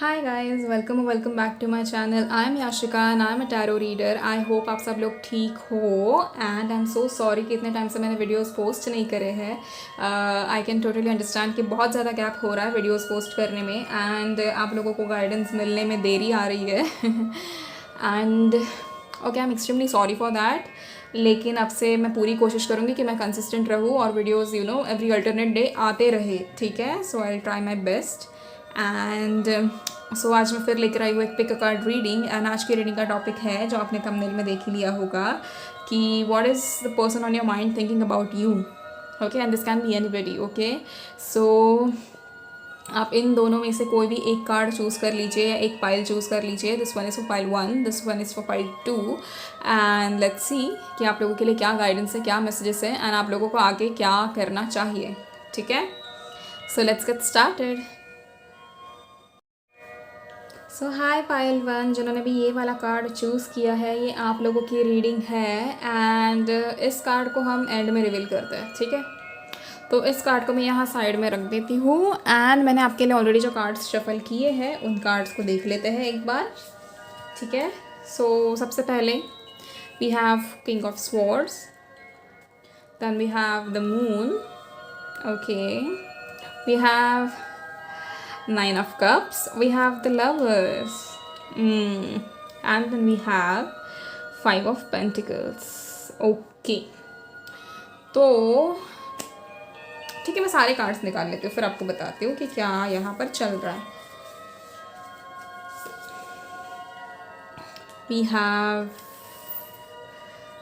Hi guys, welcome back to my channel. I am Yashika and I am a tarot reader. I hope आप सब लोग ठीक हो and I am so sorry कि इतने time से मैंने वीडियोस पोस्ट नहीं करे हैं। आई कैन टोटली अंडरस्टैंड कि बहुत ज़्यादा गैप हो रहा है वीडियोस पोस्ट करने में एंड आप लोगों को गाइडेंस मिलने में देरी आ रही है and okay, I am extremely sorry for that. लेकिन अब से मैं पूरी कोशिश करूँगी कि मैं कंसिस्टेंट रहूँ और वीडियोज़ एवरी अल्टरनेट डे आते रहे, ठीक है। So I try my best and so आज मैं फिर लेकर आई हूँ एक pick a card reading and आज की रीडिंग का टॉपिक है जो आपने थंबनेल में देख ही लिया होगा कि what is the person on your mind thinking about you. Okay, and this can be anybody. Okay, so आप इन दोनों में से कोई भी एक कार्ड चूज़ कर लीजिए या एक पाइल चूज़ कर लीजिए। This one is for pile 1, this one is for pile 2 and let's see कि आप लोगों के लिए क्या गाइडेंस है, क्या मैसेजेस है एंड आप लोगों को आगे क्या करना चाहिए, ठीक है। So let's get started. So hi Payal 1, जिन्होंने भी ये वाला कार्ड चूज़ किया है, ये आप लोगों की रीडिंग है एंड इस कार्ड को हम एंड में रिवील करते हैं, ठीक है। तो इस कार्ड को मैं यहाँ साइड में रख देती हूँ एंड मैंने आपके लिए ऑलरेडी जो कार्ड्स शफल किए हैं उन कार्ड्स को देख लेते हैं एक बार, ठीक है। सो सबसे पहले we have king of swords, then we have the moon, okay, we have Nine of Cups, we have the Lovers, and then we have Five of Pentacles. Okay, तो ठीक है, मैं सारे कार्ड्स निकाल लेती हूँ फिर आपको बताती हूँ कि क्या यहाँ पर चल रहा है। We have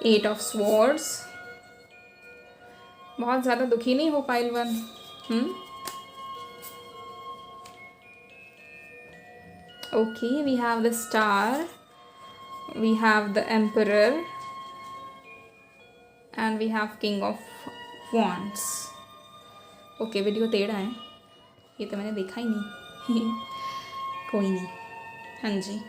Eight of Swords. बहुत ज़्यादा दुखी नहीं हो pile 1। Okay, we have the Star, we have the Emperor, and we have King of Wands. Okay, video टेढ़ा है, ये तो मैंने देखा ही नहीं कोई नहीं। हाँ जी,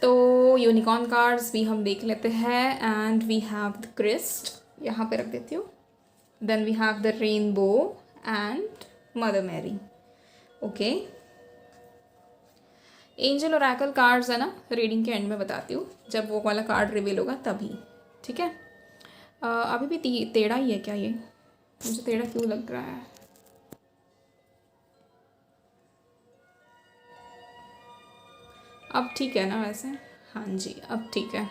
तो यूनिकॉर्न कार्ड्स भी हम देख लेते हैं and we have the Christ, यहाँ पे रख देती हूँ। Then we have the rainbow and Mother Mary. Okay, angel और ओरेकल कार्ड्स है ना, रीडिंग के एंड में बताती हूँ जब वो वाला कार्ड रिवील होगा तभी, ठीक है। अभी भी टेढ़ा ही है क्या ये? मुझे टेढ़ा क्यों लग रहा है? अब ठीक है ना वैसे? हाँ जी, अब ठीक है।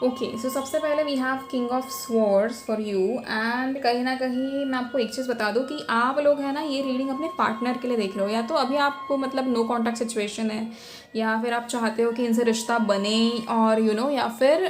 ओके, सो सबसे पहले we have king of swords for you and कहीं ना कहीं मैं आपको एक चीज़ बता दूं कि आप लोग हैं ना, ये रीडिंग अपने पार्टनर के लिए देख रहे हो, या तो अभी आपको मतलब नो कॉन्टैक्ट सिचुएशन है या फिर आप चाहते हो कि इनसे रिश्ता बने और या फिर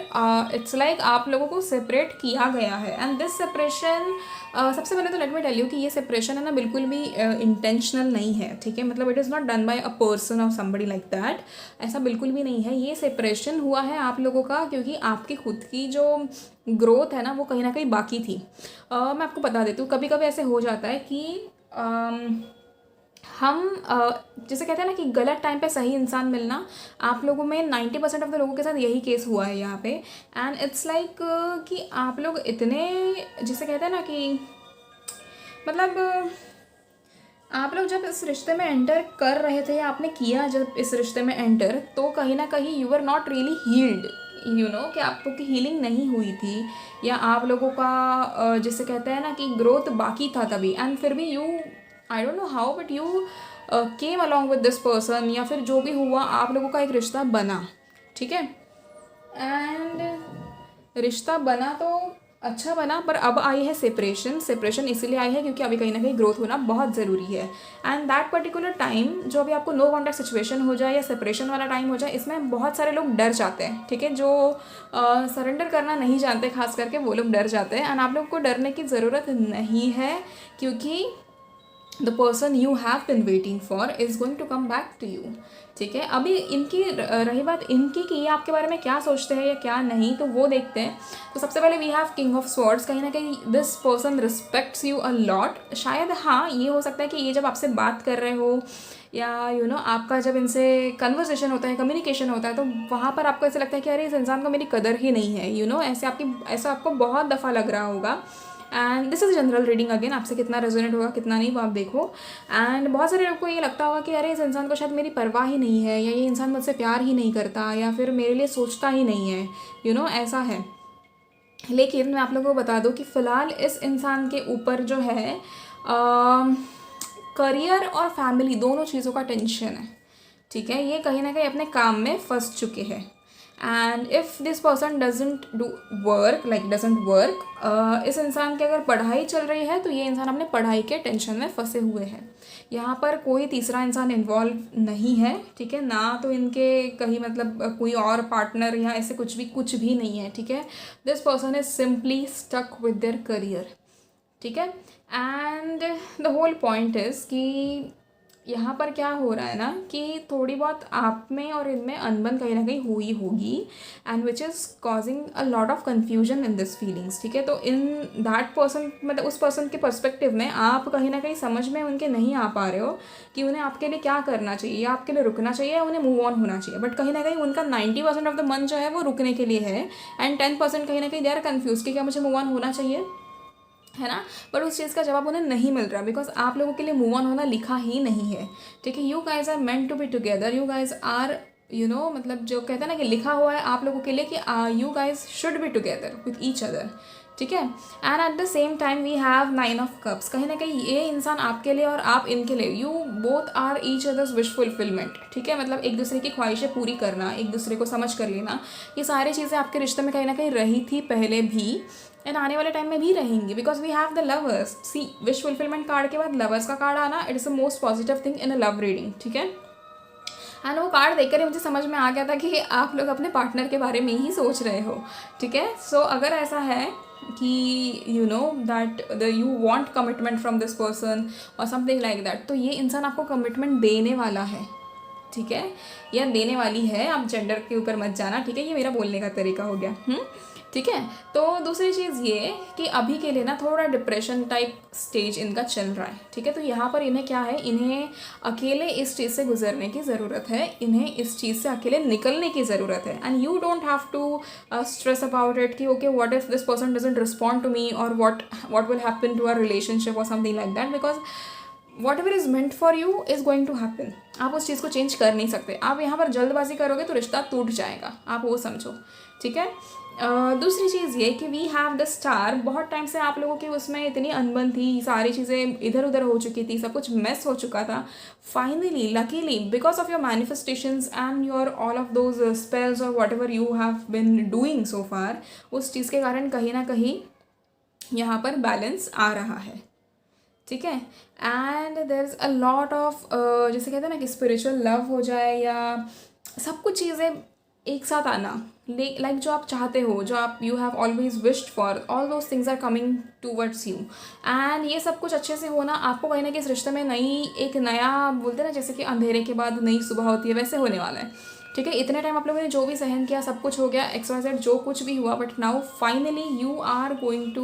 इट्स लाइक आप लोगों को सेपरेट किया गया है एंड दिस सेपरेशन, सबसे पहले तो लेट मी टेल यू कि ये सेपरेशन है ना बिल्कुल भी इंटेंशनल नहीं है, ठीक है। मतलब it is not done by a person और समबडी लाइक दैट, ऐसा बिल्कुल भी नहीं है। ये सेपरेशन हुआ है आप लोगों का क्योंकि आपकी खुद की जो ग्रोथ है ना वो कहीं ना कहीं बाकी थी। मैं आपको बता देती हूँ, कभी कभी ऐसे हो जाता है कि हम जैसे कहते हैं ना कि गलत टाइम पे सही इंसान मिलना, आप लोगों में 90% ऑफ द लोगों के साथ यही केस हुआ है यहाँ पे एंड इट्स लाइक कि आप लोग इतने, जैसे कहते हैं ना कि मतलब आप लोग जब इस रिश्ते में एंटर कर रहे थे या आपने किया जब इस रिश्ते में एंटर, तो कहीं ना कहीं you are not really healed, कि आपको की हीलिंग नहीं हुई थी या आप लोगों का जैसे कहते हैं ना कि ग्रोथ बाकी था तभी एंड फिर भी you, I don't know how, but you came along with this person या फिर जो भी हुआ आप लोगों का एक रिश्ता बना, ठीक है। एंड रिश्ता बना तो अच्छा बना, पर अब आई है सेपरेशन इसीलिए आई है क्योंकि अभी कहीं ना कहीं ग्रोथ होना बहुत ज़रूरी है एंड दैट पर्टिकुलर टाइम जो अभी आपको नो कॉन्टैक्ट सिचुएशन हो जाए या सेपरेशन वाला टाइम हो जाए, इसमें बहुत सारे लोग डर जाते हैं, ठीक है। जो सरेंडर करना नहीं जानते खास करके वो लोग डर जाते हैं एंड आप लोग को डरने की ज़रूरत नहीं है क्योंकि the person you have been waiting for is going to come back to you, ठीक है। अभी इनकी रही बात इनकी कि ये आपके बारे में क्या सोचते हैं या क्या नहीं, तो वो देखते हैं। तो सबसे पहले we have king of swords, कहीं ना कहीं this person respects you a lot. शायद हाँ, ये हो सकता है कि ये जब आपसे बात कर रहे हो या आपका जब इनसे कन्वर्सेशन होता है, कम्युनिकेशन होता है, तो वहाँ पर आपको ऐसे लगता है कि अरे इस इंसान को मेरी कदर ही नहीं है, ऐसा आपको बहुत दफ़ा लग रहा होगा and this is general reading again, आपसे कितना रेजोनेट होगा कितना नहीं वो आप देखो। एंड बहुत सारे लोगों को ये लगता होगा कि अरे इस इंसान को शायद मेरी परवाह ही नहीं है, या ये इंसान मुझसे प्यार ही नहीं करता, या फिर मेरे लिए सोचता ही नहीं है, ऐसा है। लेकिन मैं आप लोगों को बता दूं कि फ़िलहाल इस इंसान के ऊपर जो है करियर और फैमिली दोनों चीज़ों का टेंशन है, ठीक है। ये कहीं ना कहीं अपने काम में फंस चुके हैं। And if this person doesn't do work doesn't work, इस इंसान की अगर पढ़ाई चल रही है तो ये इंसान अपने पढ़ाई के टेंशन में फंसे हुए हैं। यहाँ पर कोई तीसरा इंसान इन्वॉल्व नहीं है, ठीक है, ना तो इनके कहीं मतलब कोई और पार्टनर या ऐसे कुछ भी नहीं है, ठीक है। This person is simply stuck with their career, ठीक है। And the whole point is कि यहाँ पर क्या हो रहा है ना कि थोड़ी बहुत आप में और इनमें अनबन कहीं ना कहीं हुई होगी, and which is causing a lot of confusion in this feelings, ठीक है। तो इन दैट पर्सन मतलब उस पर्सन के पर्सपेक्टिव में आप कहीं ना कहीं समझ में उनके नहीं आ पा रहे हो कि उन्हें आपके लिए क्या करना चाहिए, या आपके लिए रुकना चाहिए, या उन्हें मूव ऑन होना चाहिए। बट कहीं ना कहीं उनका 90% ऑफ द मन जो है वो रुकने के लिए है, एंड 10% कहीं ना कहीं दे आर कन्फ्यूज कि क्या मुझे मूव ऑन होना चाहिए, है ना। बट उस चीज़ का जवाब उन्हें नहीं मिल रहा, बिकॉज आप लोगों के लिए मूव ऑन होना लिखा ही नहीं है, ठीक है। You guys are meant to be together, you guys are मतलब जो कहते हैं ना कि लिखा हुआ है आप लोगों के लिए कि you guys should be together with each other, ठीक है। And at the same time we have 9 of cups, कहीं ना कहीं ये इंसान आपके लिए और आप इनके लिए, you both are each others wish fulfilment, ठीक है। मतलब एक दूसरे की ख्वाहिशें पूरी करना, एक दूसरे को समझ कर लेना, ये सारी चीज़ें आपके रिश्ते में कहीं ना कहीं रही थी पहले भी, एंड आने वाले टाइम में भी रहेंगी, because we have the lovers. See wish fulfilment card के बाद लवर्स का कार्ड आना, it is the most positive thing in a love reading, ठीक है। एंड वो कार्ड देखकर ही मुझे समझ में आ गया था कि आप लोग अपने पार्टनर के बारे में ही सोच रहे हो, ठीक है। सो अगर ऐसा है कि that you want commitment from this person और समथिंग लाइक दैट, तो ये इंसान आपको कमिटमेंट देने वाला है, ठीक है, या देने वाली है। आप जेंडर के ऊपर मत जाना, ठीक है, ये मेरा बोलने का तरीका हो गया, ठीक है। तो दूसरी चीज़ ये कि अभी के लिए ना थोड़ा डिप्रेशन टाइप स्टेज इनका चल रहा है, ठीक है। तो यहाँ पर इन्हें क्या है, इन्हें अकेले इस चीज़ से गुजरने की ज़रूरत है, इन्हें इस चीज़ से अकेले निकलने की ज़रूरत है। And you don't have to stress about it कि okay what if this person doesn't respond to me, और what will happen to our relationship और something like that, because whatever is meant for you is going to happen. आप उस चीज़ को change कर नहीं सकते। आप यहाँ पर जल्दबाजी करोगे तो रिश्ता टूट जाएगा, आप वो समझो, ठीक है। दूसरी चीज़ ये कि वी हैव द स्टार, बहुत टाइम से आप लोगों की उसमें इतनी अनबन थी, सारी चीज़ें इधर उधर हो चुकी थी, सब कुछ मेस हो चुका था। Finally luckily because of your manifestations and your all of those spells और whatever you have been doing so far, उस चीज़ के कारण कहीं ना कहीं यहाँ पर बैलेंस आ रहा है, ठीक है। And there is a lot of जैसे कहते हैं ना कि स्पिरिचुअल लव हो जाए, या सब कुछ चीज़ें एक साथ आना, लाइक जो आप चाहते हो, जो आप you have always wished for, all those things are coming towards you. And ये सब कुछ अच्छे से होना आपको कहीं ना कहीं इस रिश्ते में एक नया बोलते हैं ना, जैसे कि अंधेरे के बाद नई सुबह होती है, वैसे होने वाला है, ठीक है। इतने टाइम आप लोगों ने जो भी सहन किया, सब कुछ हो गया, XYZ जो कुछ भी हुआ, but now finally you are going to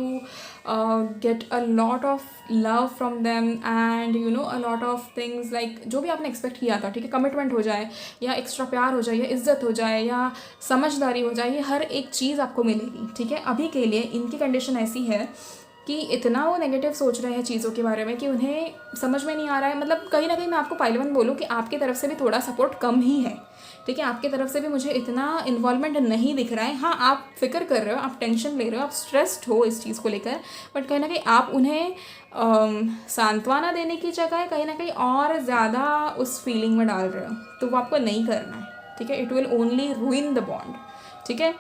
get a lot of love from them, and a lot of things like जो भी आपने एक्सपेक्ट किया था, ठीक है, कमिटमेंट हो जाए, या एक्स्ट्रा प्यार हो जाए, या इज्जत हो जाए, या समझदारी हो जाए, ये हर एक चीज़ आपको मिलेगी, ठीक है। अभी के लिए इनकी कंडीशन ऐसी है कि इतना वो नेगेटिव सोच रहे हैं चीज़ों के बारे में कि उन्हें समझ में नहीं आ रहा है। मतलब कहीं ना कहीं मैं आपको पहले बोलूँ कि आपकी तरफ से भी थोड़ा सपोर्ट कम ही है, ठीक है। आपकी तरफ से भी मुझे इतना इन्वॉल्वमेंट नहीं दिख रहा है। हाँ, आप फिक्र कर रहे हो, आप टेंशन ले रहे हो, आप स्ट्रेस्ड हो इस चीज़ को लेकर, बट कहीं ना कहीं आप उन्हें सांत्वना देने की जगह कहीं ना कहीं और ज़्यादा उस फीलिंग में डाल रहे हो, तो वो आपको नहीं करना है, ठीक है। It will only रूइन the bond, ठीक है।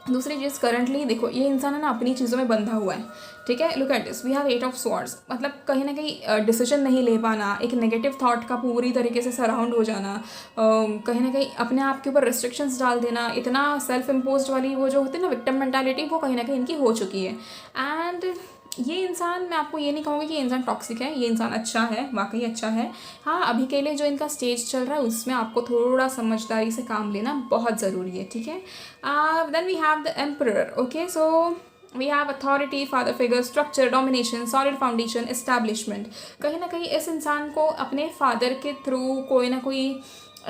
दूसरी चीज़, करंटली देखो ये इंसान है ना अपनी चीज़ों में बंधा हुआ है, ठीक है। Look at this, we have 8 of swords, मतलब कहीं ना कहीं डिसीजन नहीं ले पाना, एक नेगेटिव थॉट का पूरी तरीके से सराउंड हो जाना, कहीं ना कहीं अपने आप के ऊपर रिस्ट्रिक्शंस डाल देना, इतना सेल्फ इम्पोज्ड वाली वो जो होती है ना विक्टिम मेंटालिटी, वो कहीं ना कहीं इनकी हो चुकी है। एंड ये इंसान, मैं आपको ये नहीं कहूँगी कि ये इंसान टॉक्सिक है, ये इंसान अच्छा है, वाकई अच्छा है। हाँ, अभी के लिए जो इनका स्टेज चल रहा है उसमें आपको थोड़ा समझदारी से काम लेना बहुत ज़रूरी है, ठीक है। Then we have the emperor, okay. So we have authority, father figure, structure, domination, solid foundation, establishment. कहीं ना कहीं इस इंसान को अपने फादर के थ्रू कोई ना कोई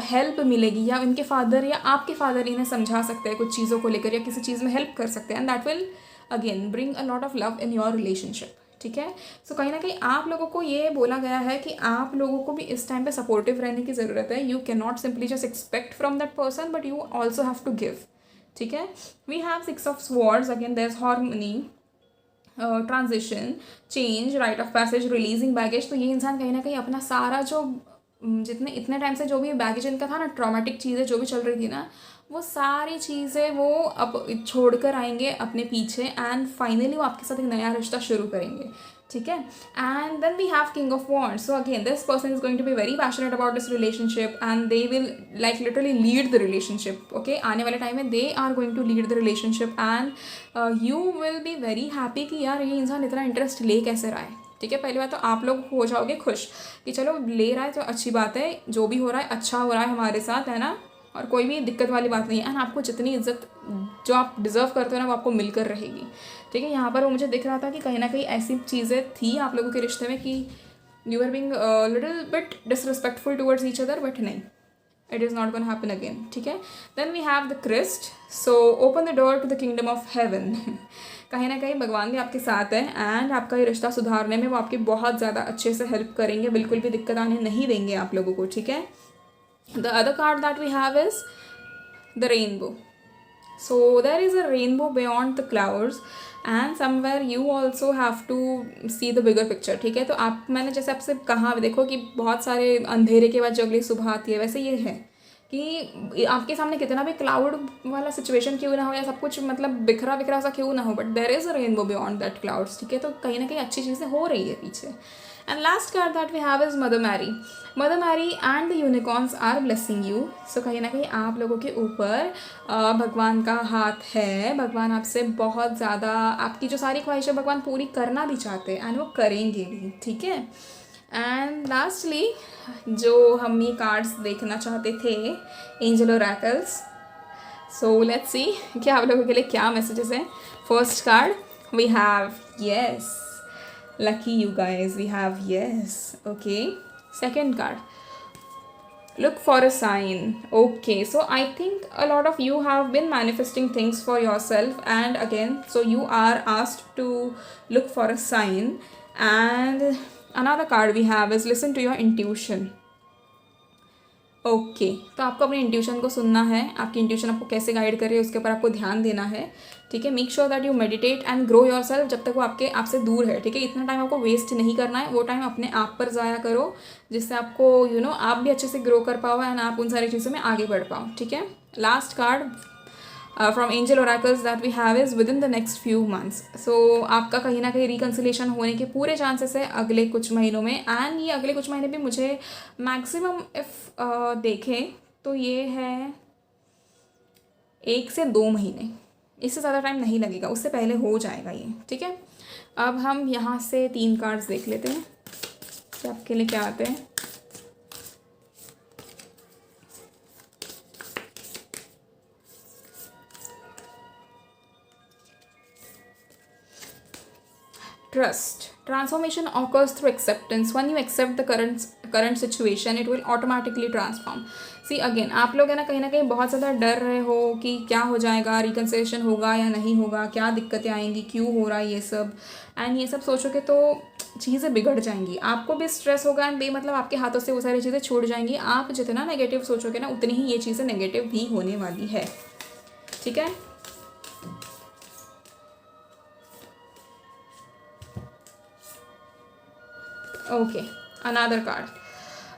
हेल्प मिलेगी, या उनके फादर या आपके फादर इन्हें समझा सकते हैं कुछ चीज़ों को लेकर, या किसी चीज़ में हेल्प कर सकते हैं, and that will again bring a lot of love in your relationship, ठीक है। सो कहीं ना कहीं आप लोगों को ये बोला गया है कि आप लोगों को भी इस टाइम पे सपोर्टिव रहने की ज़रूरत है। You can not simply just expect from that person, but you also have to give, ठीक है। We have 6 of swords, again there is harmony, transition, change, rite of passage, releasing baggage. तो ये इंसान कहीं ना कहीं अपना सारा जो जितने इतने टाइम से जो भी बैगेज इनका था ना, ट्रॉमेटिक चीज़ें जो भी चल रही थी ना, वो सारी चीज़ें वो अब छोड़ कर आएंगे अपने पीछे, एंड फाइनली वो आपके साथ एक नया रिश्ता शुरू करेंगे, ठीक है। And then we have king of wands. So again this person is going to be very passionate about this relationship, and they will like literally lead the relationship, okay. आने वाले टाइम में they are going to lead the relationship, and you will be very happy कि यार ये इंसान इतना interest ले कैसे रहा है, ठीक है। पहली बात तो आप लोग हो जाओगे खुश कि चलो ले रहा है तो अच्छी बात है, जो भी हो रहा है अच्छा हो रहा है हमारे साथ, है ना, और कोई भी दिक्कत वाली बात नहीं है। एंड आपको जितनी इज्जत जो आप डिज़र्व करते हो ना, वो आपको मिलकर रहेगी, ठीक है। यहाँ पर वो मुझे दिख रहा था कि कहीं ना कहीं ऐसी चीज़ें थी आप लोगों के रिश्ते में कि you are being little bit disrespectful towards each other, but नहीं, it is not gonna happen again, ठीक है। Then we have the Christ. So open the door to the kingdom of heaven. कहीं ना कहीं भगवान भी आपके साथ है, एंड आपका ये रिश्ता सुधारने में वो आपकी बहुत ज़्यादा अच्छे से हेल्प करेंगे, बिल्कुल भी दिक्कत आने नहीं देंगे आप लोगों को, ठीक है। The other card that we have is the rainbow. So there is a rainbow beyond the clouds, and somewhere you also have to see the bigger picture, ठीक है। तो आप, मैंने जैसे आपसे कहा, देखो कि बहुत सारे अंधेरे के बाद जो अगली सुबह आती है, वैसे ये है कि आपके सामने कितना भी क्लाउड वाला सिचुएशन क्यों ना हो, या सब कुछ मतलब बिखरा बिखरा सा क्यों ना हो, but there is a rainbow beyond that clouds, ठीक है। तो कहीं ना कहीं अच्छी चीज़ें हो रही है पीछे। And last card that we have is mother Mary. Mother Mary and the unicorns are blessing you. So कहीं ना कहीं आप लोगों के ऊपर भगवान का हाथ है। भगवान आपसे बहुत ज़्यादा, आपकी जो सारी ख्वाहिशें भगवान पूरी करना भी चाहते हैं, एंड वो करेंगे भी, ठीक है। एंड लास्टली जो हम ये कार्ड्स देखना चाहते थे, angel oracles. So let's see कि आप लोगों के लिए क्या मैसेजेस हैं। First card we have yes, lucky you guys, we have yes, okay. Second card, look for a sign. Okay, so I think a lot of you have been manifesting things for yourself, and again, so you are asked to look for a sign. And another card we have is listen to your intuition. Okay तो आपको अपने intuition को सुनना है, आपकी intuition आपको कैसे guide करे उसके ऊपर आपको ध्यान देना है, ठीक है। Make sure that you meditate and grow your self जब तक वो आपसे दूर है, ठीक है। इतना टाइम आपको वेस्ट नहीं करना है, वो टाइम अपने आप पर ज़ाया करो, जिससे आपको आप भी अच्छे से ग्रो कर पाओ, एंड आप उन सारी चीज़ों में आगे बढ़ पाओ, ठीक है। Last card from angel oracles that we have is within the next few months. So आपका कहीं ना कहीं रिकन्सिलेशन होने के पूरे चांसेस है अगले कुछ महीनों में, एंड ये अगले कुछ महीने भी मुझे मैक्सिमम इफ़ देखें तो ये है 1 से 2 महीने, इससे ज़्यादा टाइम नहीं लगेगा, उससे पहले हो जाएगा ये, ठीक है। अब हम यहाँ से 3 कार्ड्स देख लेते हैं कि आपके लिए क्या आते हैं। Trust. Transformation occurs through acceptance. When you accept the current situation, it will automatically transform. See again, आप लोग है ना कहीं बहुत ज़्यादा डर रहे हो कि क्या हो जाएगा, रिकन्सिलेशन होगा या नहीं होगा, क्या दिक्कतें आएंगी, क्यों हो रहा है ये सब, एंड ये सब सोचोगे तो चीज़ें बिगड़ जाएंगी, आपको भी स्ट्रेस होगा, एंड बेमतलब आपके हाथों से वो सारी चीज़ें छूट जाएंगी। आप जितना नेगेटिव सोचोगे ना, उतनी ही ये चीज़ें नेगेटिव भी होने वाली है, ठीक है। Okay, another card.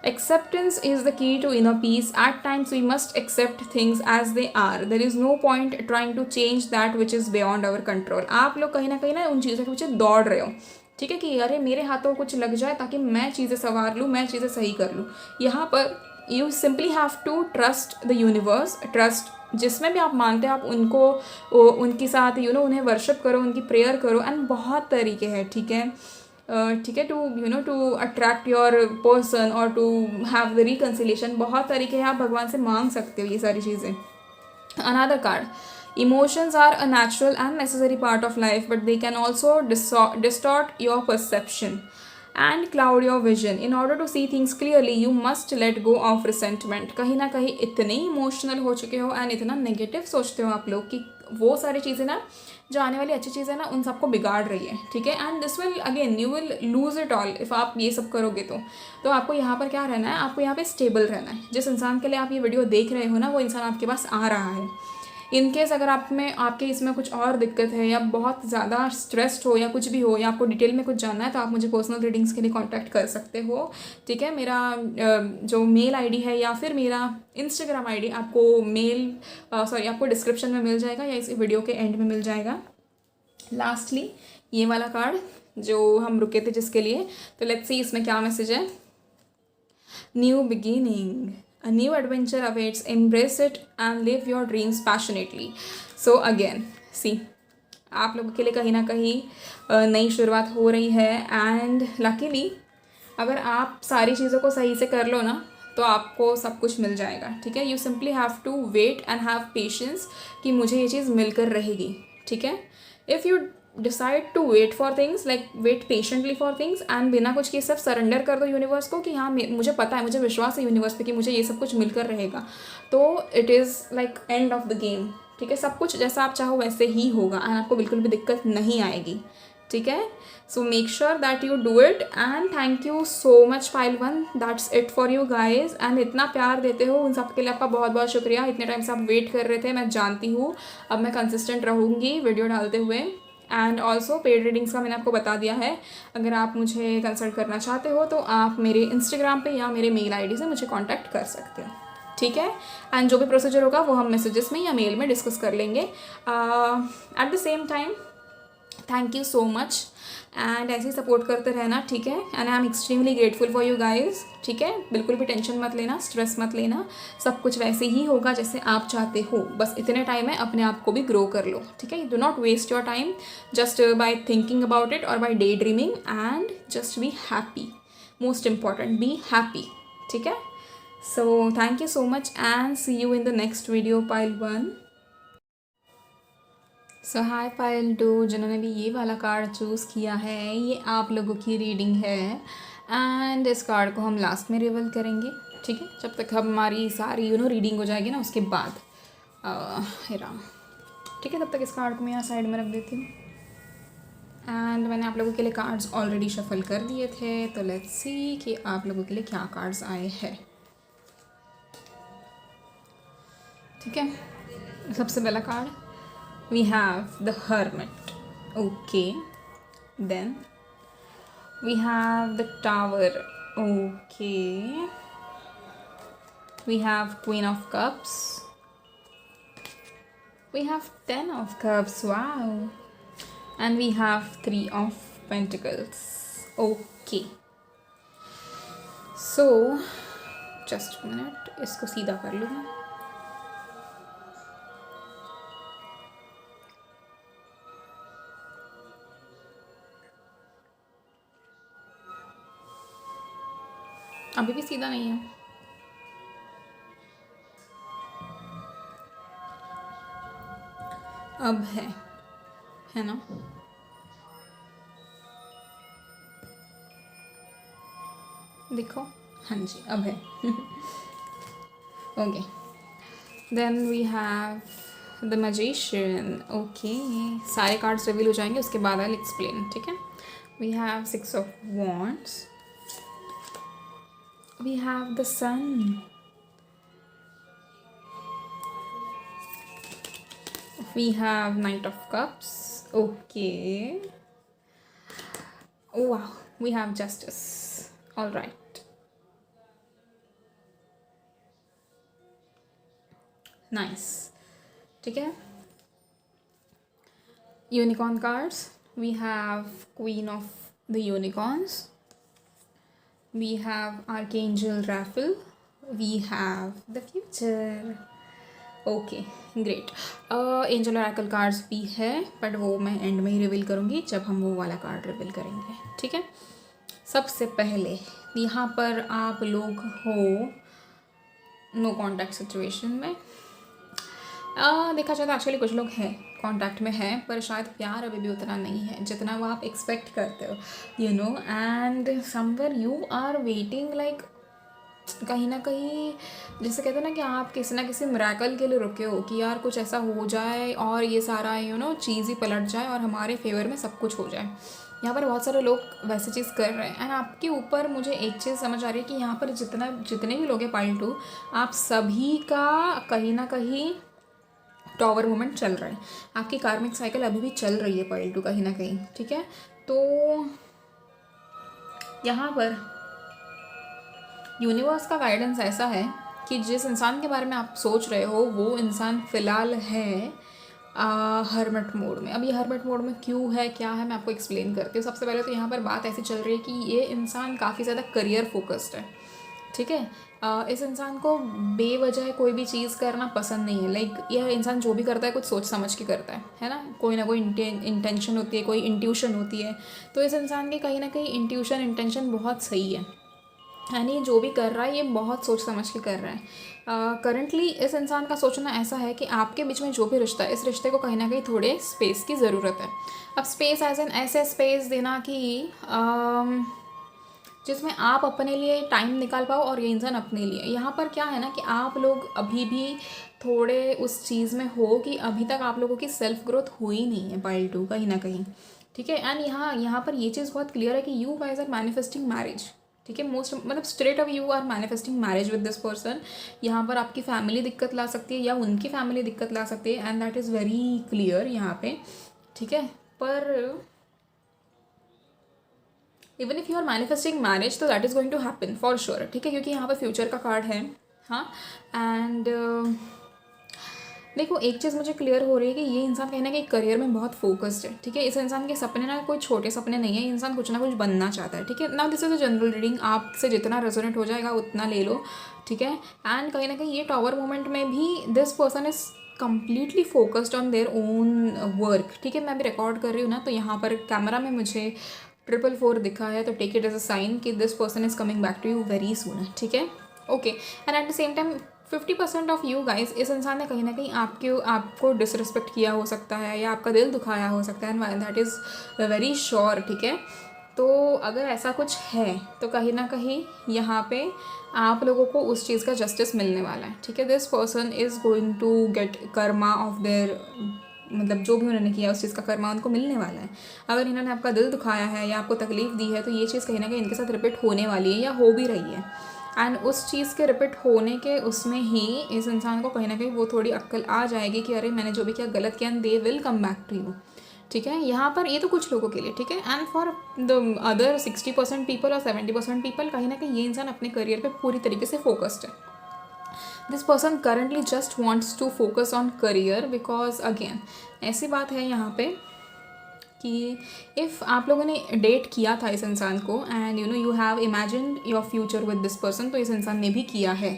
Acceptance is the key to inner peace. At times we must accept things as they are. There is no point trying to change that which is beyond our control. आप लोग कहीं ना उन चीज़ों के पीछे दौड़ रहे हो, ठीक है, कि अरे मेरे हाथों कुछ लग जाए ताकि मैं चीज़ें संवार लूँ, मैं चीज़ें सही कर लूँ। यहाँ पर you simply have to trust the universe. Trust जिसमें भी आप मानते हैं आप उनको, उनके साथ उन्हें वर्शिप करो, उनकी प्रेयर करो, एंड बहुत तरीके हैं, ठीक है, ठीक है, टू अट्रैक्ट योर पर्सन और टू हैव द रिकन्सिलेशन। बहुत तरीके हैं, आप भगवान से मांग सकते हो ये सारी चीज़ें। Another card, emotions are a natural and necessary part of life, but they can also distort your perception. And cloud your vision. In order to see things clearly you must let go of resentment. कहीं ना कहीं इतने emotional हो चुके हो and इतना negative सोचते हो आप लोग कि वो सारी चीज़ें ना, जो आने वाली अच्छी चीज़ें ना, उन सबको बिगाड़ रही है, ठीक है। And this will again you will lose it all if आप ये सब करोगे तो आपको यहाँ पर क्या रहना है, आपको यहाँ पे स्टेबल रहना है। जिस इंसान के लिए आप ये वीडियो देख रहे हो ना, वो इंसान आपके पास आ रहा है। इनकेस अगर आप में आपके इसमें कुछ और दिक्कत है या बहुत ज़्यादा स्ट्रेस्ड हो या कुछ भी हो या आपको डिटेल में कुछ जानना है, तो आप मुझे पर्सनल रीडिंग्स के लिए कांटेक्ट कर सकते हो, ठीक है। मेरा जो मेल आईडी है या फिर मेरा इंस्टाग्राम आईडी आपको आपको डिस्क्रिप्शन में मिल जाएगा या इस वीडियो के एंड में मिल जाएगा। लास्टली ये वाला कार्ड जो हम रुके थे जिसके लिए, तो लेट्स सी इसमें क्या मैसेज है। New beginning, a new adventure awaits, embrace it and live your dreams passionately. So again see, आप लोगों के लिए कहीं ना कहीं नई शुरुआत हो रही है एंड लकीली अगर आप सारी चीज़ों को सही से कर लो ना, तो आपको सब कुछ मिल जाएगा, ठीक है। You simply have to wait and have patience कि मुझे ये चीज़ मिलकर रहेगी, ठीक है। If you decide to wait for things, like wait patiently for things and बिना कुछ किए सब सरेंडर कर दो यूनिवर्स को कि हाँ मुझे पता है, मुझे विश्वास है यूनिवर्स पे कि मुझे ये सब कुछ मिलकर रहेगा, तो it is like end of the game, ठीक है। सब कुछ जैसा आप चाहो वैसे ही होगा एंड आपको बिल्कुल भी दिक्कत नहीं आएगी, ठीक है। So make sure that you do it and thank you so much pile 1, that's it for you guys. And इतना प्यार देते हो उन सब के लिए आपका बहुत बहुत शुक्रिया। इतने टाइम से आप वेट कर रहे थे, मैं जानती हूँ। अब मैं कंसिस्टेंट रहूँगी वीडियो डालते हुए। एंड ऑल्सो पेड रीडिंग्स का मैंने आपको बता दिया है, अगर आप मुझे कंसल्ट करना चाहते हो तो आप मेरे इंस्टाग्राम पे या मेरे मेल आईडी से मुझे कांटेक्ट कर सकते हो, ठीक है। एंड जो भी प्रोसीजर होगा वो हम मैसेजेस में या मेल में डिस्कस कर लेंगे। Eight the same time thank you so much and ऐसे ही सपोर्ट करते रहना, ठीक है। And I am extremely grateful for you guys, ठीक है। बिल्कुल भी टेंशन मत लेना, स्ट्रेस मत लेना, सब कुछ वैसे ही होगा जैसे आप चाहते हो। बस इतने टाइम है, अपने आप को भी ग्रो कर लो, ठीक है। Do not waste your time just by thinking about it और by daydreaming and just be happy, most important be happy, ठीक है। So thank you so much and see you in the next video pile 1। So hi pile 2, जिन्होंने भी ये वाला card choose किया है, ये आप लोगों की रीडिंग है एंड इस कार्ड को हम लास्ट में रिवील करेंगे, ठीक है। जब तक हमारी सारी रीडिंग हो जाएगी ना, उसके बाद राम, ठीक है। तब तक इस कार्ड को मैं यहाँ साइड में रख देती हूँ एंड मैंने आप लोगों के लिए कार्ड्स ऑलरेडी शफल कर दिए थे, तो लेट्स सी कि आप लोगों के लिए क्या कार्ड्स आए हैं, ठीक है। सबसे पहला card we have the Hermit, okay. Then we have the Tower, okay. We have Queen of Cups, we have 10 of Cups, wow. And we have 3 of Pentacles, okay. So just a minute, इसको सीधा कर लूँ मैं। अभी भी सीधा नहीं है, अब है ना। देखो, हाँ जी अब है। Okay, then we have the magician, okay. सारे कार्ड्स रिवील हो जाएंगे, उसके बाद आई एक्सप्लेन, ठीक है। We have 6 of Wands, we have the Sun, we have Knight of Cups, okay. Oh wow, we have Justice, all right, nice, ठीक है। Unicorn cards, we have Queen of the Unicorns, we have Archangel Raphael, we have the Future, okay great. Angel oracle cards भी है, but वो मैं and में ही reveal करूँगी जब हम वो वाला कार्ड रिवील करेंगे, ठीक है। सबसे पहले यहाँ पर आप लोग हो नो कॉन्टैक्ट सिचुएशन में, देखा जाए तो एक्चुअली कुछ लोग हैं कांटेक्ट में हैं, पर शायद प्यार अभी भी उतना नहीं है जितना वो आप एक्सपेक्ट करते हो, you know. And somewhere you are waiting, like कहीं ना कहीं जैसे कहते हैं ना कि आप किसी ना किसी मिरेकल के लिए रुके हो कि यार कुछ ऐसा हो जाए और ये सारा चीज़ ही पलट जाए और हमारे फेवर में सब कुछ हो जाए। यहाँ पर बहुत सारे लोग वैसी चीज़ कर रहे हैं। एंड आपके ऊपर मुझे एक चीज़ समझ आ रही है कि यहाँ पर जितने भी लोग हैं पाइल 2, आप सभी का कहीं ना कहीं टॉवर मूवमेंट चल रहा है। आपकी कार्मिक साइकिल अभी भी चल रही है पाइल 2 कहीं ना कहीं, ठीक है। तो यहाँ पर यूनिवर्स का गाइडेंस ऐसा है कि जिस इंसान के बारे में आप सोच रहे हो वो इंसान फ़िलहाल है हर्मिट मोड में। अब ये हर्मिट मोड में क्यों है, क्या है, मैं आपको एक्सप्लेन करती हूँ। सबसे पहले तो यहाँ पर बात ऐसी चल रही है कि ये इंसान काफ़ी ज़्यादा करियर फोकस्ड है, ठीक है। इस इंसान को बेवजह कोई भी चीज़ करना पसंद नहीं है। लाइक यह इंसान जो भी करता है कुछ सोच समझ के करता है ना। कोई ना कोई इंटेंशन होती है, कोई इंट्यूशन होती है। तो इस इंसान की कहीं ना कहीं इंट्यूशन इंटेंशन बहुत सही है, यानी जो भी कर रहा है ये बहुत सोच समझ के कर रहा है। करंटली इस इंसान का सोचना ऐसा है कि आपके बीच में जो भी रिश्ता है, इस रिश्ते को कहीं ना कहीं थोड़े स्पेस की ज़रूरत है। अब स्पेस एज एन ऐसे स्पेस देना कि जिसमें आप अपने लिए टाइम निकाल पाओ और ये इंसान अपने लिए। यहाँ पर क्या है ना कि आप लोग अभी भी थोड़े उस चीज़ में हो कि अभी तक आप लोगों की सेल्फ ग्रोथ हुई नहीं है पाइल 2 कहीं ना कहीं, ठीक है। एंड यहाँ पर ये चीज़ बहुत क्लियर है कि you guys are manifesting marriage, ठीक है। मोस्ट मतलब straight away you are manifesting marriage with this person. यहाँ पर आपकी फैमिली दिक्कत ला सकती है या उनकी फैमिली दिक्कत ला सकती है, and that is very clear यहाँ पे, ठीक है। पर even if you are manifesting marriage तो that is going to happen for sure, ठीक है, क्योंकि यहाँ पर फ्यूचर का कार्ड है। हाँ, एंड देखो एक चीज़ मुझे क्लियर हो रही है कि ये इंसान कहीं ना कहीं करियर में बहुत फोकस्ड है, ठीक है। इस इंसान के सपने ना कोई छोटे सपने नहीं है, ये इंसान कुछ ना कुछ बनना चाहता है, ठीक है ना। This is a general reading, आपसे जितना रेजोनेट हो जाएगा उतना ले लो, ठीक है। एंड कहीं ना कहीं ये टॉवर मोमेंट में भी this person is completely focused on their own work, ठीक है। मैं भी रिकॉर्ड कर रही हूँ ना, तो यहाँ पर कैमरा में मुझे 444 दिखा है, तो take it as a sign कि this person is coming back to you very soon, ठीक है, okay. And at the same time 50% of you guys, इस इंसान ने कहीं ना कहीं आपको डिसरिस्पेक्ट किया हो सकता है या आपका दिल दुखाया हो सकता है, and that is very sure, ठीक है। तो अगर ऐसा कुछ है तो कहीं ना कहीं यहाँ पे आप लोगों को उस चीज़ का जस्टिस मिलने वाला है, ठीक है। This person is going to get karma of their, मतलब जो भी उन्होंने किया उस चीज़ का कर्मा उनको मिलने वाला है। अगर इन्होंने आपका दिल दुखाया है या आपको तकलीफ़ दी है तो ये चीज़ कहीं ना कहीं इनके साथ रिपीट होने वाली है या हो भी रही है। एंड उस चीज़ के रिपीट होने के उसमें ही इस इंसान को कहीं ना कहीं वो थोड़ी अक्ल आ जाएगी कि अरे मैंने जो भी किया गलत किया, and they will come back to you, ठीक है। यहाँ पर ये तो कुछ लोगों के लिए, ठीक है। And for the other 60% people और 70% पीपल, कहीं ना कहीं ये इंसान अपने करियर पे पूरी तरीके से फोकस्ड है। This person currently just wants to focus on career, because again ऐसी बात है यहाँ पे कि इफ़ आप लोगों ने डेट किया था इस इंसान को and you have imagined your future with this person, तो इस इंसान ने भी किया है,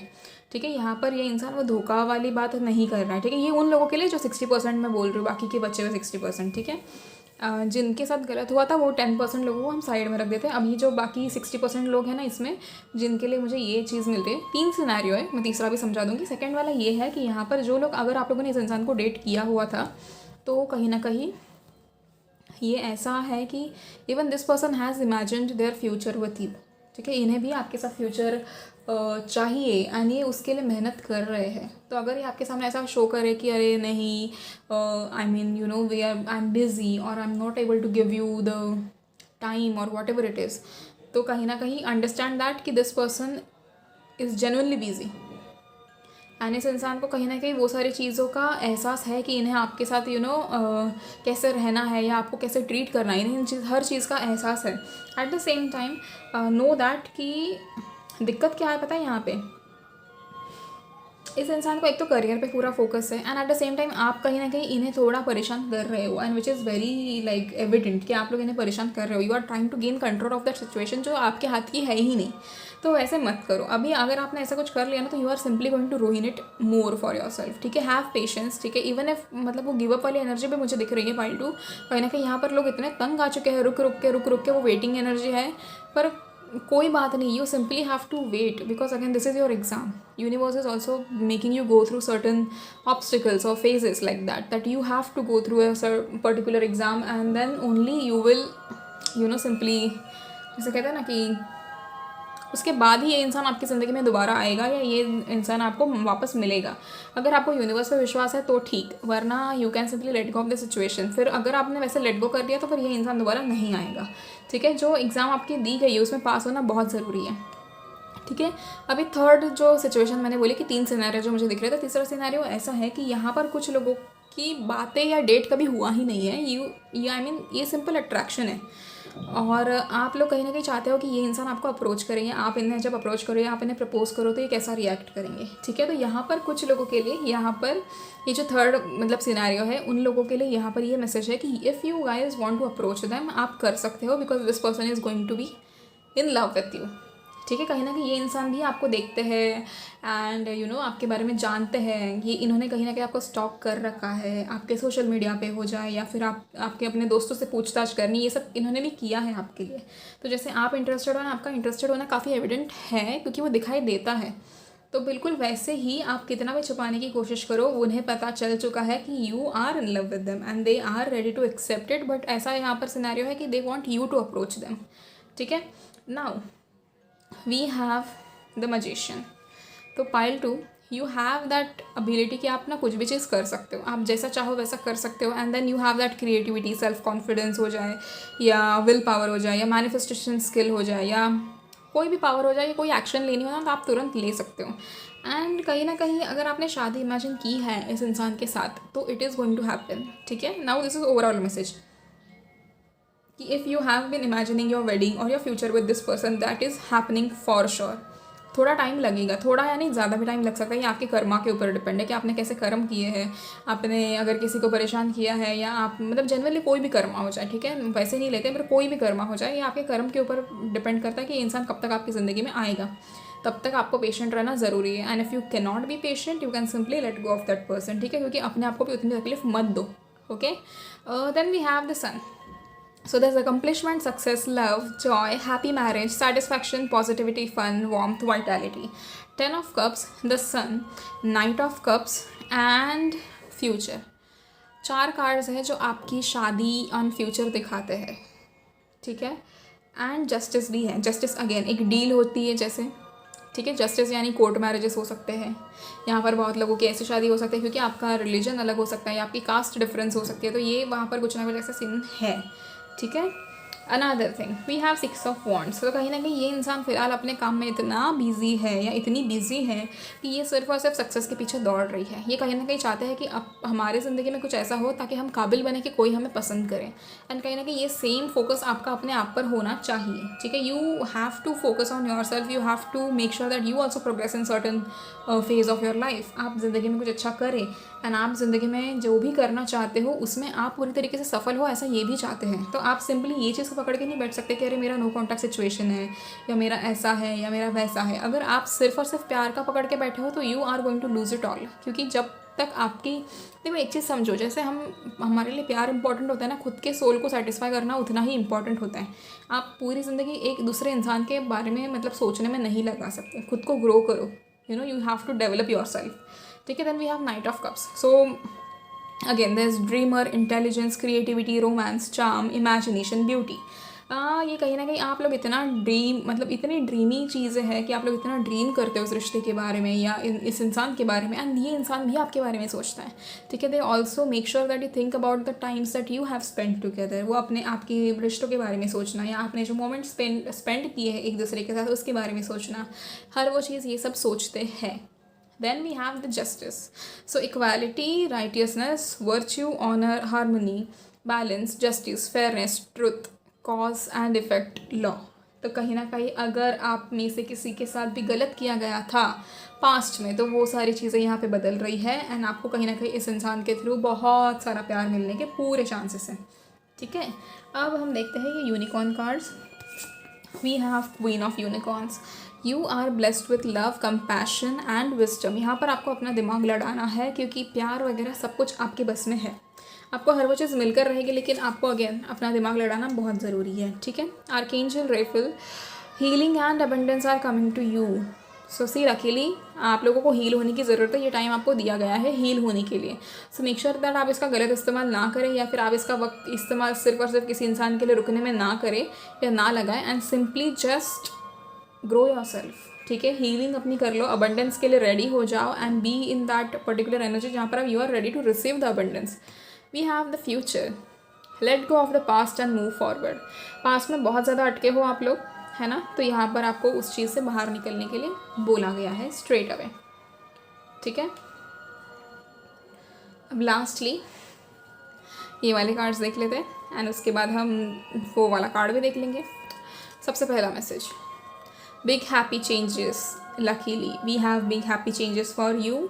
ठीक है। यहाँ पर ये इंसान वो धोखा वाली बात नहीं कर रहा है, ठीक है। ये उन लोगों के लिए जो 60% मैं बोल रही हूँ, बाकी के बच्चे हुए 60%, ठीक है। जिनके साथ गलत हुआ था वो 10% लोगों को हम साइड में रख देते हैं। अभी जो बाकी 60% लोग हैं ना इसमें, जिनके लिए मुझे ये चीज़ मिलती है, 3 सिनेरियो है, मैं तीसरा भी समझा दूँगी। सेकेंड वाला ये है कि यहाँ पर जो लोग, अगर आप लोगों ने इस इंसान को डेट किया हुआ था तो कहीं ना कहीं ये ऐसा है कि even this person has imagined their future with you, ठीक है। इन्हें भी आपके साथ फ्यूचर चाहिए एंड ये उसके लिए मेहनत कर रहे हैं। तो अगर ये आपके सामने ऐसा शो करे कि अरे नहीं, I mean I am busy और I am not able to give you the time और वॉट एवर इट इज़, तो कहीं ना कहीं अंडरस्टैंड दैट कि this person is genuinely busy. And इस इंसान को कहीं ना कहीं वो सारी चीज़ों का एहसास है कि इन्हें आपके साथ कैसे रहना है या आपको कैसे ट्रीट करना है, इन्हें हर चीज़ का एहसास है। Eight the same time know that कि दिक्कत क्या है पता है यहाँ पे, इस इंसान को एक तो करियर पे पूरा फोकस है and at the same time आप कहीं ना कहीं इन्हें थोड़ा परेशान कर रहे हो, and which is very like evident कि आप लोग इन्हें परेशान कर रहे हो। You are trying to gain control of that situation जो आपके हाथ की है ही नहीं। तो वैसे मत करो। अभी अगर आपने ऐसा कुछ कर लिया ना तो you are simply going to ruin it more for yourself, ठीक है। हैव पेशेंस, ठीक है। इवन इफ मतलब वो गिव अप वाली एनर्जी भी मुझे दिख रही है पाइल 2, कहीं ना कहीं यहाँ पर लोग इतने तंग आ चुके हैं, रुक रुक के वो वेटिंग एनर्जी है। पर कोई बात नहीं, you simply have to wait because again this is your exam. Universe is also making you go through certain obstacles और phases like that you have to go through a particular exam and then only you will simply, जैसे कहते हैं ना कि उसके बाद ही ये इंसान आपकी ज़िंदगी में दोबारा आएगा या ये इंसान आपको वापस मिलेगा. अगर आपको यूनिवर्स पर विश्वास है तो ठीक, वरना you can simply late go of the situation. फिर अगर आपने वैसे लेट गो कर दिया तो फिर ये इंसान दोबारा नहीं आएगा. ठीक है, जो एग्ज़ाम आपकी दी गई है उसमें पास होना बहुत ज़रूरी है. ठीक है, अभी थर्ड जो सिचुएशन मैंने बोली कि 3 सिनेरियो जो मुझे दिख रहे थे, तीसरा सिनेरियो ऐसा है कि यहाँ पर कुछ लोगों की बातें या डेट कभी हुआ ही नहीं है. ये सिंपल अट्रैक्शन है और आप लोग कहीं ना कहीं चाहते हो कि ये इंसान आपको अप्रोच करेंगे. आप इन्हें जब अप्रोच करो या आप इन्हें प्रपोज करो तो ये कैसा रिएक्ट करेंगे. ठीक है, तो यहाँ पर कुछ लोगों के लिए, यहाँ पर ये जो थर्ड मतलब सिनेरियो है, उन लोगों के लिए यहाँ पर ये मैसेज है कि if you guys want to approach them, आप कर सकते हो because this person is going to be in love with you. ठीक है, कहीं ना कहीं ये इंसान भी आपको देखते हैं एंड आपके बारे में जानते हैं. ये इन्होंने कहीं ना कहीं आपको स्टॉक कर रखा है, आपके सोशल मीडिया पे हो जाए या फिर आपके अपने दोस्तों से पूछताछ करनी, ये सब इन्होंने भी किया है आपके लिए. तो जैसे आप इंटरेस्टेड हो ना, आपका इंटरेस्टेड होना काफ़ी एविडेंट है क्योंकि वो दिखाई देता है. तो बिल्कुल वैसे ही आप कितना भी छुपाने की कोशिश करो, उन्हें पता चल चुका है कि you are in love with them and they are ready to accept it. But ऐसा यहाँ पर सिनेरियो है कि they want you to approach them. ठीक है, now we have the magician. तो pile 2, you have that ability कि आप ना कुछ भी चीज़ कर सकते हो, आप जैसा चाहो वैसा कर सकते हो. And then you have that creativity, self confidence हो जाए या विल पावर हो जाए या मैनिफेस्टेशन स्किल हो जाए या कोई भी पावर हो जाए या कोई एक्शन लेनी हो ना तो आप तुरंत ले सकते हो. एंड कहीं ना कहीं अगर आपने शादी इमेजिन की है इस इंसान के साथ तो it is going to happen. ठीक है, now this is overall message कि if you have been imagining your wedding और your future with this person, that is happening for sure. थोड़ा टाइम लगेगा, थोड़ा यानी ज़्यादा भी टाइम लग सकता है. ये आपके कर्मा के ऊपर डिपेंड है कि आपने कैसे कर्म किए हैं, आपने अगर किसी को परेशान किया है या आप मतलब जनरली कोई भी कर्मा हो जाए. ठीक है, वैसे नहीं लेते पर कोई भी कर्मा हो जाए, ये आपके कर्म के ऊपर डिपेंड करता है कि इंसान कब तक आपकी ज़िंदगी में आएगा. तब तक आपको पेशेंट रहना ज़रूरी है. And if you can not be patient you can simply late go of that person. ठीक है, क्योंकि अपने आप को भी उतनी तकलीफ मत दो. Okay, then we have the sun. So there's accomplishment, success, love, joy, happy marriage, satisfaction, positivity, fun, warmth, vitality. 10 of Cups, the Sun, Knight of Cups and Future. 4 cards हैं जो आपकी शादी ऑन फ्यूचर दिखाते हैं. ठीक है, and justice भी है. जस्टिस अगेन एक डील होती है जैसे. ठीक है, जस्टिस यानी कोर्ट मैरिजेस हो सकते हैं. यहाँ पर बहुत लोगों की ऐसी शादी हो सकती है क्योंकि आपका रिलीजन अलग हो सकता है या आपकी कास्ट डिफरेंस हो सकती है. तो ये वहाँ पर कुछ ना कुछ ऐसा सीन है. ठीक है, another thing we have 6 of wands. तो कहीं ना कहीं ये इंसान फिलहाल अपने काम में इतना बिजी है या इतनी बिजी है कि ये सिर्फ और सिर्फ सक्सेस के पीछे दौड़ रही है. ये कहीं ना कहीं चाहते हैं कि अब हमारे ज़िंदगी में कुछ ऐसा हो ताकि हम काबिल बने कि कोई हमें पसंद करे. एंड कहीं ना कहीं ये सेम फोकस आपका अपने आप पर होना चाहिए. ठीक है, you have to focus on yourself, you have to make sure that you also progress in certain phase of your life. आप ज़िंदगी में कुछ अच्छा करें एंड आप ज़िंदगी में जो भी करना चाहते हो उसमें आप पूरी तरीके से सफल हो, ऐसा ये भी चाहते हैं. तो आप सिंपली ये चीज़ को पकड़ के नहीं बैठ सकते कि अरे मेरा नो कॉन्टैक्ट सिचुएशन है या मेरा ऐसा है या मेरा वैसा है. अगर आप सिर्फ और सिर्फ प्यार का पकड़ के बैठे हो तो you are going to lose it all. क्योंकि जब तक आपकी, देखो एक चीज़ समझो, जैसे हमारे लिए प्यार इंपॉर्टेंट होता है ना, खुद के सोल को सेटिस्फाई करना उतना ही इंपॉर्टेंट होता है. आप पूरी ज़िंदगी एक दूसरे इंसान के बारे में मतलब सोचने में नहीं लगा सकते. खुद को ग्रो करो, you have to develop yourself. ठीक है, then we have knight of cups. So again there is dreamer, intelligence, creativity, romance, charm, imagination, beauty. ये कहीं ना कहीं आप लोग इतना मतलब इतनी ड्रीमी चीज़ें हैं कि आप लोग इतना ड्रीम करते हो उस रिश्ते के बारे में या इस इंसान के बारे में. एंड ये इंसान भी आपके बारे में सोचता है. ठीक है, they also make sure that you think about the times that you have spend together. वो अपने आपके रिश्तों के बारे में सोचना या आपने जो मोमेंट स्पेंड किए हैं एक दूसरे के साथ उसके बारे में सोचना, हर वो चीज़ ये सब सोचते हैं. Then we have the justice. So equality, righteousness, virtue, honor, harmony, balance, justice, fairness, truth, cause and effect, law. तो कहीं ना कहीं अगर आप में से किसी के साथ भी गलत किया गया था पास्ट में तो वो सारी चीज़ें यहाँ पे बदल रही है. एंड आपको कहीं ना कहीं इस इंसान के थ्रू बहुत सारा प्यार मिलने के पूरे चांसेस हैं. ठीक है, अब हम देखते हैं ये unicorn cards. We have queen of unicorns. You are blessed with love, compassion and wisdom. यहाँ पर आपको अपना दिमाग लड़ाना है क्योंकि प्यार वगैरह सब कुछ आपके बस में है. आपको हर वो चीज़ मिलकर रहेगी लेकिन आपको अगेन अपना दिमाग लड़ाना बहुत ज़रूरी है. ठीक है, archangel Raphael, healing and abundance are coming to you. So see luckily आप लोगों को हील होने की ज़रूरत है, ये टाइम आपको दिया गया है हील होने के लिए। सो मेक श्योर दैट आप इसका गलत इस्तेमाल ना करें, या फिर आप इसका वक्त इस्तेमाल सिर्फ और सिर्फ किसी इंसान के लिए रुकने में ना करें या ना लगाएं, and simply just grow your self. ठीक है, हीलिंग अपनी कर लो, अबंडेंस के लिए रेडी हो जाओ and be in that particular energy जहाँ पर आप you are ready to receive the abundance. We have the future, let go of the past and move forward. Past में बहुत ज़्यादा अटके हो आप लोग, है ना, तो यहाँ पर आपको उस चीज़ से बाहर निकलने के लिए बोला गया है स्ट्रेट अवे। ठीक है, अब लास्टली ये वाले कार्ड्स देख लेते हैं एंड उसके बाद हम वो वाला कार्ड भी देख लेंगे। सबसे पहला message, big happy changes, luckily we have big happy changes for you.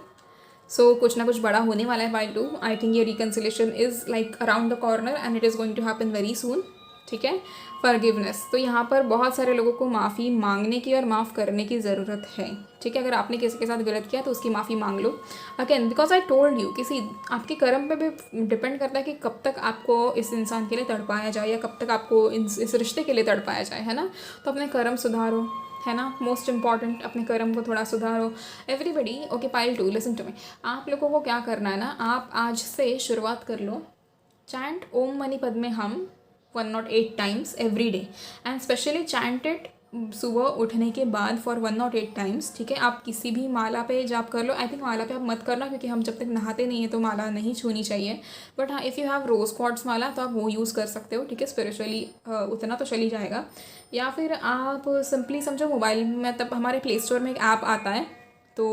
So कुछ ना कुछ बड़ा होने वाला है बाय टू। आई थिंक ये reconciliation is like around the corner and it is going to happen very soon. ठीक है, फॉरगिवनेस, तो यहाँ पर बहुत सारे लोगों को माफ़ी मांगने की और माफ़ करने की ज़रूरत है। ठीक है, अगर आपने किसी के साथ गलत किया तो उसकी माफ़ी मांग लो। Again because I told you, किसी आपके कर्म पे भी डिपेंड करता है कि कब तक आपको इस इंसान के लिए तड़पाया जाए या कब तक आपको इस रिश्ते के लिए तड़पाया जाए, है ना। तो अपने कर्म सुधारो, है ना, मोस्ट इंपॉर्टेंट, अपने कर्म को थोड़ा सुधारो। Everybody okay, pile 2 listen to me. आप लोगों को क्या करना है ना, आप आज से शुरुआत कर लो, चैंट ओम मनी पद्मे हम 108 times every day and specially chant it सुबह उठने के बाद फॉर 108 टाइम्स। ठीक है, आप किसी भी माला पे जाप कर लो। आई थिंक माला पे आप मत करना क्योंकि हम जब तक नहाते नहीं हैं तो माला नहीं छूनी चाहिए, बट हाँ if you have rose quartz माला तो आप वो यूज़ कर सकते हो। ठीक है, स्पिरिचुअली उतना तो चली जाएगा। या फिर आप सिंपली समझो मोबाइल में, तब हमारे प्ले स्टोर में एक ऐप आता है, तो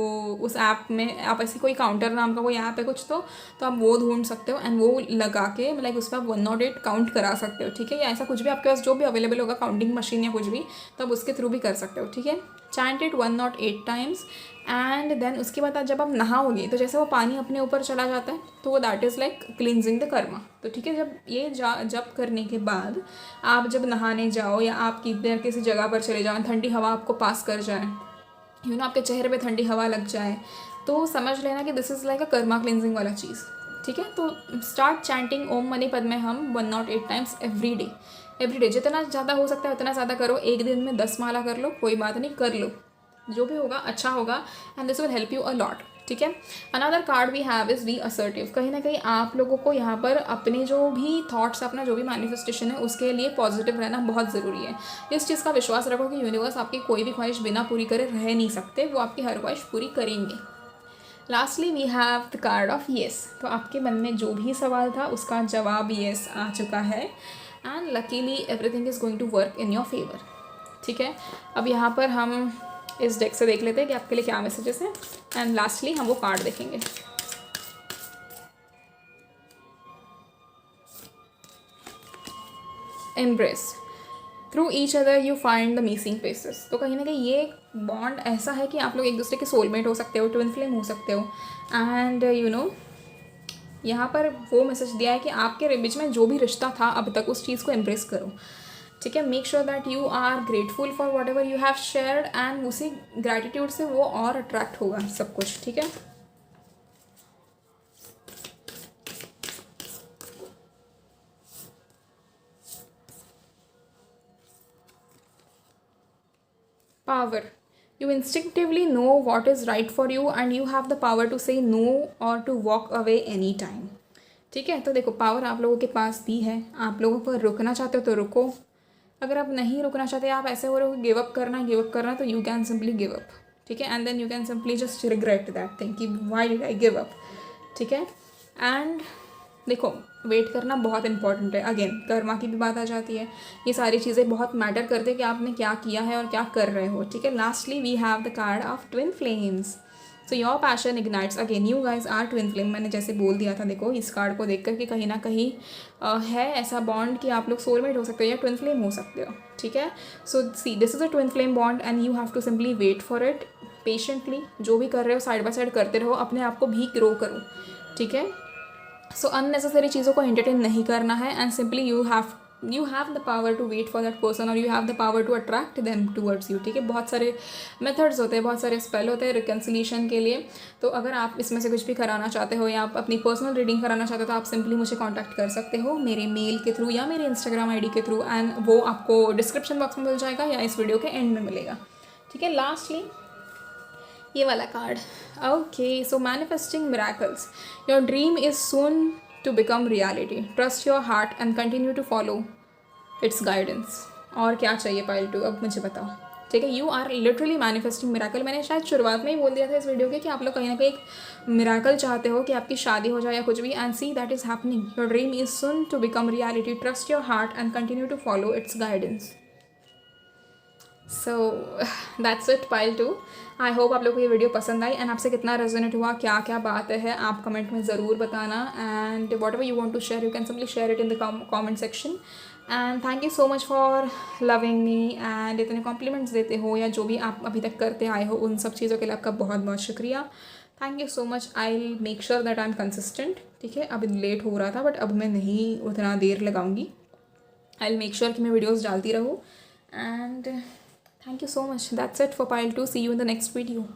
उस ऐप में आप ऐसी कोई काउंटर नाम का कोई ऐप है कुछ, तो आप वो ढूंढ सकते हो एंड वो लगा के लाइक उस पर आप 108 काउंट करा सकते हो। ठीक है, या ऐसा कुछ भी आपके पास जो भी अवेलेबल होगा, काउंटिंग मशीन या कुछ भी, तो आप उसके थ्रू भी कर सकते हो। ठीक है, chant it 108 times and then उसके बाद जब आप नहाओगे तो जैसे वो पानी अपने ऊपर चला जाता है तो वो that is like cleansing the Karma. तो ठीक है, जब ये जब करने के बाद आप जब नहाने जाओ या आप किसी जगह पर चले जाओ, ठंडी हवा आपको पास कर जाए, यू नो आपके चेहरे पे ठंडी हवा लग जाए, तो समझ लेना कि this is like a Karma cleansing वाला चीज़। ठीक है, तो स्टार्ट चैंटिंग ओम मनी पद्मे हम 108 टाइम्स एवरी डे। जितना ज़्यादा हो सकता है उतना ज़्यादा करो। एक दिन में 10 माला कर लो, कोई बात नहीं, कर लो, जो भी होगा अच्छा होगा and this will help you a lot. ठीक है, another card we have is be assertive. कहीं ना कहीं आप लोगों को यहाँ पर अपने जो भी थॉट्स, अपना जो भी मैनिफेस्टेशन है उसके लिए पॉजिटिव रहना बहुत ज़रूरी है। इस चीज़ का विश्वास रखो कि यूनिवर्स आपकी कोई भी ख्वाहिश बिना पूरी करे रह नहीं सकते, वो आपकी हर ख्वाहिश पूरी करेंगे। Lastly we have the card of yes. तो आपके मन में जो भी सवाल था उसका जवाब येस आ चुका है and luckily everything is going to work in your favour. ठीक है, अब यहाँ पर हम इस डेक से देख लेते हैं कि आपके लिए क्या मैसेजेस हैं एंड लास्टली हम वो कार्ड देखेंगे। Embrace, through each other you find the missing pieces. तो कहीं ना कहीं ये बॉन्ड ऐसा है कि आप लोग एक दूसरे के सोलमेट हो सकते हो, ट्विन फ्लेम हो सकते हो एंड यू नो यहाँ पर वो मैसेज दिया है कि आपके बीच में जो भी रिश्ता था अब तक उस चीज़ को एम्ब्रेस करो। ठीक है, make sure that you are grateful for whatever you have shared and उसी ग्रैटिट्यूड से वो और अट्रैक्ट होगा सब कुछ। ठीक है, power, you instinctively know what is right for you and you have the power to say no or to walk away anytime। ठीक है, तो देखो पावर आप लोगों के पास भी है। आप लोगों को रुकना चाहते हो तो रुको, अगर आप नहीं रुकना चाहते, आप ऐसे हो रहे हो गिव अप करना तो you can simply give up. ठीक है, and then you can simply just regret that thing कि why did I give up. ठीक है, एंड देखो वेट करना बहुत इंपॉर्टेंट है। अगेन कर्मा की भी बात आ जाती है, ये सारी चीज़ें बहुत मैटर करते हैं कि आपने क्या किया है और क्या कर रहे हो। ठीक है, lastly we have the card of twin flames. So your passion ignites, again you guys are twin flame. मैंने जैसे बोल दिया था, देखो इस कार्ड को देख कर कि कहीं ना कहीं है ऐसा बॉन्ड कि आप लोग सोलमेट हो सकते हो या ट्विन फ्लेम हो सकते हो। ठीक है, so see this is a twin flame bond and you have to simply wait for it patiently. जो भी कर रहे हो साइड बाय साइड करते रहो, अपने आप को भी ग्रो करो। ठीक है, सो अननेसेसरी चीज़ों को एंटरटेन नहीं करना है and simply you have you have the power to wait for that person और you have the power to attract them towards you, ठीक है। बहुत सारे मेथड्स होते हैं, बहुत सारे स्पेल होते हैं रिकन्सिलिएशन के लिए। तो अगर आप इसमें से कुछ भी कराना चाहते हो या आप अपनी पर्सनल रीडिंग कराना चाहते हो तो आप सिंपली मुझे कॉन्टैक्ट कर सकते हो मेरे मेल के थ्रू या मेरे इंस्टाग्राम ID के थ्रू, एंड वो आपको डिस्क्रिप्शन बॉक्स में मिल जाएगा या इस वीडियो के एंड में मिलेगा, ठीक है। लास्टली ये वाला card, okay, so manifesting miracles, your dream is soon to become reality, trust your heart and continue to follow its guidance. और क्या चाहिए पाइल 2, अब मुझे बताओ, ठीक है। You are literally manifesting miracle. मैंने शायद शुरुआत में ही बोल दिया था इस वीडियो के कि आप लोग कहीं ना कहीं एक मिरेकल चाहते हो कि आपकी शादी हो जाए या कुछ भी, and see that is happening. Your dream is soon to become reality, trust your heart and continue to follow its guidance. So that's it pile 2। I hope आप लोग को ये वीडियो पसंद आई, एंड आपसे कितना रेजोनेट हुआ, क्या क्या बात है आप कमेंट में ज़रूर बताना। And whatever you want to share you can simply share it in the comment section. And thank you so much for loving me, and इतने कॉम्प्लीमेंट्स देते हो या जो भी आप अभी तक करते आए हो उन सब चीज़ों के लिए आपका बहुत बहुत शुक्रिया। Thank you so much. I will make sure that I am consistent, ठीक है। अब लेट हो रहा था बट अब मैं नहीं उतना देर लगाऊंगी। आई विल मेक श्योर कि मैं वीडियोज़ डालती रहूँ। And thank you so much. That's it for pile 2. See you in the next video.